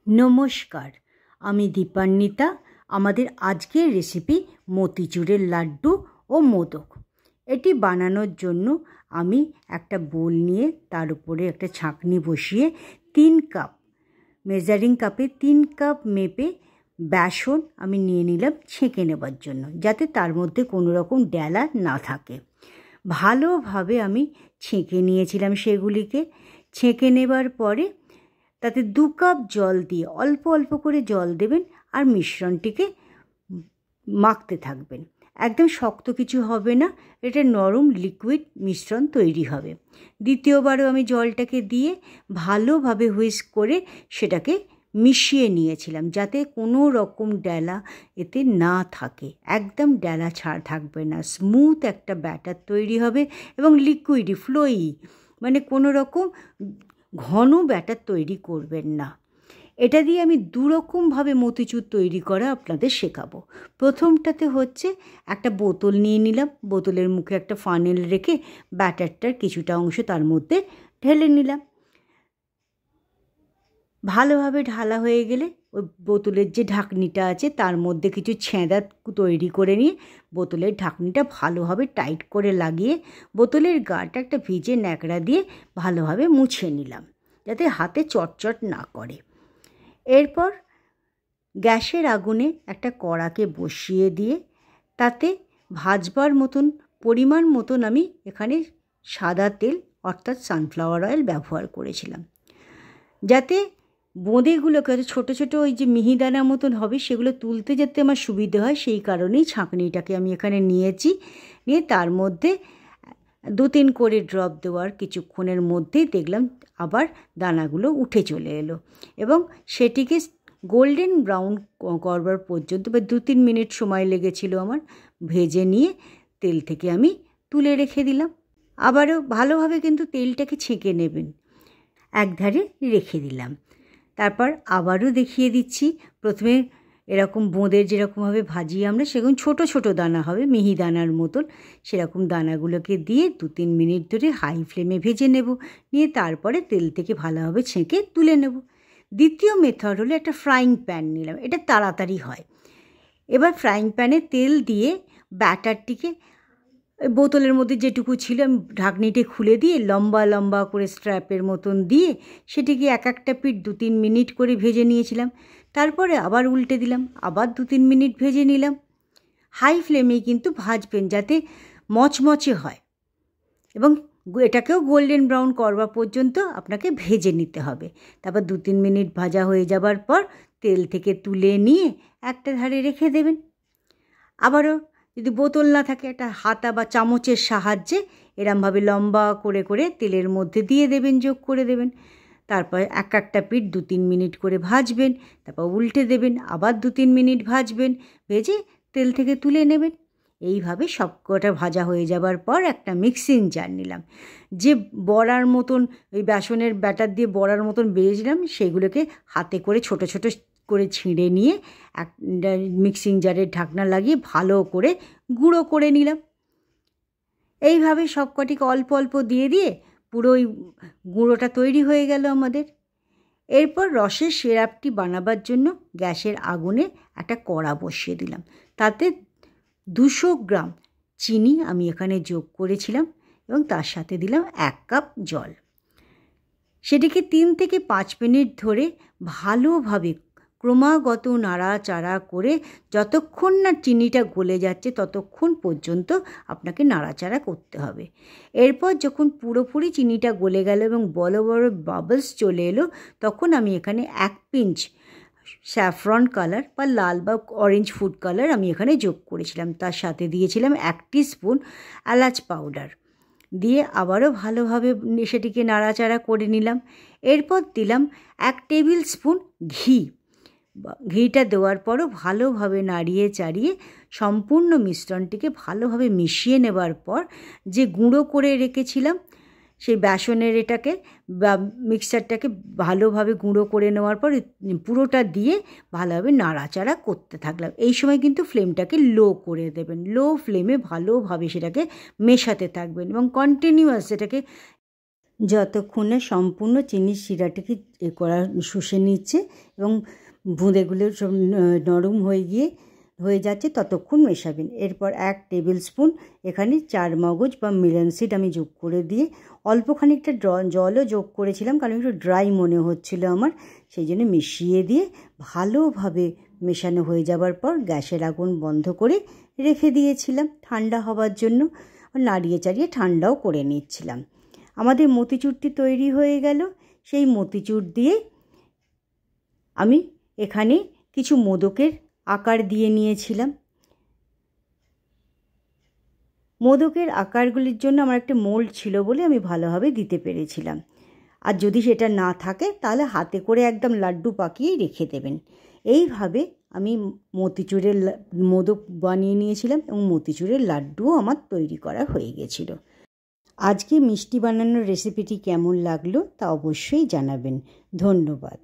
নমস্কার, আমি দীপান্বিতা। আমাদের আজকের রেসিপি মতিচুরের লাড্ডু ও মোদক। এটি বানানোর জন্য আমি একটা বোল নিয়ে তার উপরে একটা ছাঁকনি বসিয়ে 3 কাপ মেজারিং কাপে 3 কাপ মেপে বেসন আমি নিয়ে নিলাম ছেঁকে নেবার জন্য, যাতে তার মধ্যে কোনো রকম ডেলা না থাকে। ভালোভাবে আমি ছেঁকে নিয়েছিলাম সেগুলিকে। ছেঁকে নেবার পরে তাতে 2 কাপ জল দিয়ে অল্প অল্প করে জল দেবেন আর মিশ্রণটিকে মাখতে থাকবেন। একদম শক্ত কিছু হবে না, এটা নরম লিকুইড মিশ্রণ তৈরি হবে। দ্বিতীয়বারও আমি জলটাকে দিয়ে ভালোভাবে হুইস্ক করে সেটাকে মিশিয়ে নিয়েছিলাম, যাতে কোনো রকম ডেলা এতে না থাকে। একদম ডেলা ছাড় থাকবে না, স্মুথ একটা ব্যাটার তৈরি হবে এবং লিকুইডই ফ্লোই, মানে কোনো রকম ঘন ব্যাটার তৈরি করবেন না। এটা দিয়ে আমি 2 রকমভাবে মতিচুর তৈরি করা আপনাদের শেখাবো। প্রথমটাতে হচ্ছে একটা বোতল নিয়ে নিলাম, বোতলের মুখে একটা ফানেল রেখে ব্যাটারটার কিছুটা অংশ তার মধ্যে ঢেলে নিলাম। ভালোভাবে ঢালা হয়ে গেলে ওই বোতলের যে ঢাকনিটা আছে তার মধ্যে কিছু ছেঁদা তৈরি করে নিয়ে বোতলের ঢাকনিটা ভালোভাবে টাইট করে লাগিয়ে বোতলের গাটা একটা ভিজে ন্যাকড়া দিয়ে ভালোভাবে মুছে নিলাম, যাতে হাতে চটচট না করে। এরপর গ্যাসের আগুনে একটা কড়াকে বসিয়ে দিয়ে তাতে ভাজবার মতন পরিমাণ মতন আমি এখানে সাদা তেল অর্থাৎ সানফ্লাওয়ার অয়েল ব্যবহার করেছিলাম, যাতে বোঁদেগুলোকে ছোটো ছোটো ওই যে মিহিদানা মতন হবে সেগুলো তুলতে যাতে আমার সুবিধে হয়, সেই কারণেই ছাঁকনিটাকে আমি এখানে নিয়েছি। নিয়ে তার মধ্যে 2-3 করে ড্রপ দেওয়ার কিছুক্ষণের মধ্যেই দেখলাম আবার দানাগুলো উঠে চলে এলো এবং সেটিকে গোল্ডেন ব্রাউন করবার পর্যন্ত বা 2-3 মিনিট সময় লেগেছিল আমার ভেজে নিয়ে তেল থেকে আমি তুলে রেখে দিলাম। আবারও ভালোভাবে কিন্তু তেলটাকে ছেঁকে নেবেন, একধারে রেখে দিলাম। তারপর আবারও দেখিয়ে দিচ্ছি। প্রথমে এরকম বোঁদের যেরকমভাবে ভাজি আমরা, সেরকম ছোট ছোট দানা হবে মিহিদানার মতন, সেরকম দানাগুলোকে দিয়ে 2-3 মিনিট ধরে হাই ফ্লেমে ভেজে নেব। নিয়ে তারপরে তেল থেকে ভালোভাবে ছেঁকে তুলে নেব। দ্বিতীয় মেথড হলো একটা ফ্রাইং প্যান নিলাম, এটা তাড়াতাড়ি হয়। এবার ফ্রাইং প্যানে তেল দিয়ে ব্যাটারটিকে বোতলের মধ্যে যেটুকু ছিল আমি ঢাকনিটি খুলে দিয়ে লম্বা লম্বা করে স্ট্র্যাপের মতন দিয়ে সেটিকে এক একটা পিঠ 2-3 মিনিট করে ভেজে নিয়েছিলাম। তারপরে আবার উল্টে দিলাম, আবার 2-3 মিনিট ভেজে নিলাম। হাই ফ্লেমেই কিন্তু ভাজবেন, যাতে মচমচে হয়, এবং এটাকেও গোল্ডেন ব্রাউন করবা পর্যন্ত আপনাকে ভেজে নিতে হবে। তারপর 2-3 মিনিট ভাজা হয়ে যাবার পর তেল থেকে তুলে নিয়ে একটা ধারে রেখে দেবেন। আবারও যদি বোতল না থাকে একটা হাতা বা চামচের সাহায্যে এরমভাবে লম্বা করে করে তেলের মধ্যে দিয়ে দেবেন, যোগ করে দেবেন। তারপর এক একটা পিঠ 2-3 মিনিট করে ভাজবেন, তারপর উল্টে দেবেন, আবার 2-3 মিনিট ভাজবেন, ভেজে তেল থেকে তুলে নেবেন। এইভাবে সব কটা ভাজা হয়ে যাবার পর একটা মিক্সিং জার নিলাম। যে বড়ার মতন ওই বেসনের ব্যাটার দিয়ে বড়ার মতন বেজেছিলাম সেগুলোকে হাতে করে ছোট ছোট করে ছিঁড়ে নিয়ে একটা মিক্সিং জারের ঢাকনা লাগিয়ে ভালো করে গুঁড়ো করে নিলাম। এইভাবে সব কটিকে অল্প অল্প দিয়ে দিয়ে পুরো ওই গুঁড়োটা তৈরি হয়ে গেল আমাদের। এরপর রসের সিরাপটি বানাবার জন্য গ্যাসের আগুনে একটা কড়া বসিয়ে দিলাম। তাতে 200 গ্রাম চিনি আমি এখানে যোগ করেছিলাম এবং তার সাথে দিলাম 1 কাপ জল। সেটিকে 3 থেকে 5 মিনিট ধরে ভালোভাবে ক্রমাগত নাড়াচাড়া করে যতক্ষণ না চিনিটা গলে যাচ্ছে ততক্ষণ পর্যন্ত আপনাকে নাড়াচাড়া করতে হবে। এরপর যখন পুরোপুরি চিনিটা গলে গেল এবং বড় বড় বাবলস চলে এলো, তখন আমি এখানে 1 পিঞ্চ স্যাফরন কালার বা লাল বা অরেঞ্জ ফুড কালার আমি এখানে যোগ করেছিলাম। তার সাথে দিয়েছিলাম 1 টিস্পুন এলাচ পাউডার দিয়ে আবারও ভালোভাবে সেটিকে নাড়াচাড়া করে নিলাম। এরপর দিলাম 1 টেবিল স্পুন ঘি। ঘিটা দেওয়ার পরও ভালোভাবে নাড়িয়ে চাড়িয়ে সম্পূর্ণ মিশ্রণটিকে ভালোভাবে মিশিয়ে নেবার পর যে গুঁড়ো করে রেখেছিলাম সেই বেসনের এটাকে বা মিক্সচারটাকে ভালোভাবে গুঁড়ো করে নেওয়ার পর পুরোটা দিয়ে ভালোভাবে নাড়াচাড়া করতে থাকলাম। এই সময় কিন্তু ফ্লেমটাকে লো করে দেবেন, লো ফ্লেমে ভালোভাবে সেটাকে মেশাতে থাকবেন এবং কন্টিনিউয়াস সেটাকে যতক্ষণে সম্পূর্ণ চিনির শিরাটাকে শুষে নিচ্ছে এবং বোঁদেগুলো সব নরম হয়ে যাচ্ছে ততক্ষণ মেশাবেন। এরপর 1 টেবিল স্পুন এখানে চারমগজ বা মিলন সিড আমি যোগ করে দিয়ে অল্প খানিকটা জলও যোগ করেছিলাম, কারণ একটু ড্রাই মনে হচ্ছিল আমার, সেই জন্য মিশিয়ে দিয়ে ভালোভাবে মেশানো হয়ে যাবার পর গ্যাসের আগুন বন্ধ করে রেখে দিয়েছিলাম ঠান্ডা হবার জন্য। নাড়িয়ে চাড়িয়ে ঠান্ডাও করে নিচ্ছিলাম। আমাদের মতিচুরটি তৈরি হয়ে গেল। সেই মতিচুর দিয়ে আমি এখানে কিছু মোদকের আকার দিয়ে নিয়েছিলাম। মোদকের আকারগুলির জন্য আমার একটা মোল্ড ছিল বলে আমি ভালোভাবে দিতে পেরেছিলাম। আর যদি সেটা না থাকে তাহলে হাতে করে একদম লাড্ডু পাকিয়ে রেখে দেবেন। এইভাবে আমি মতিচুরের মোদক বানিয়ে নিয়েছিলাম এবং মতিচুরের লাড্ডুও আমার তৈরি করা হয়ে গেছিল। আজকে মিষ্টি বানানোর রেসিপিটি কেমন লাগলো তা অবশ্যই জানাবেন। ধন্যবাদ।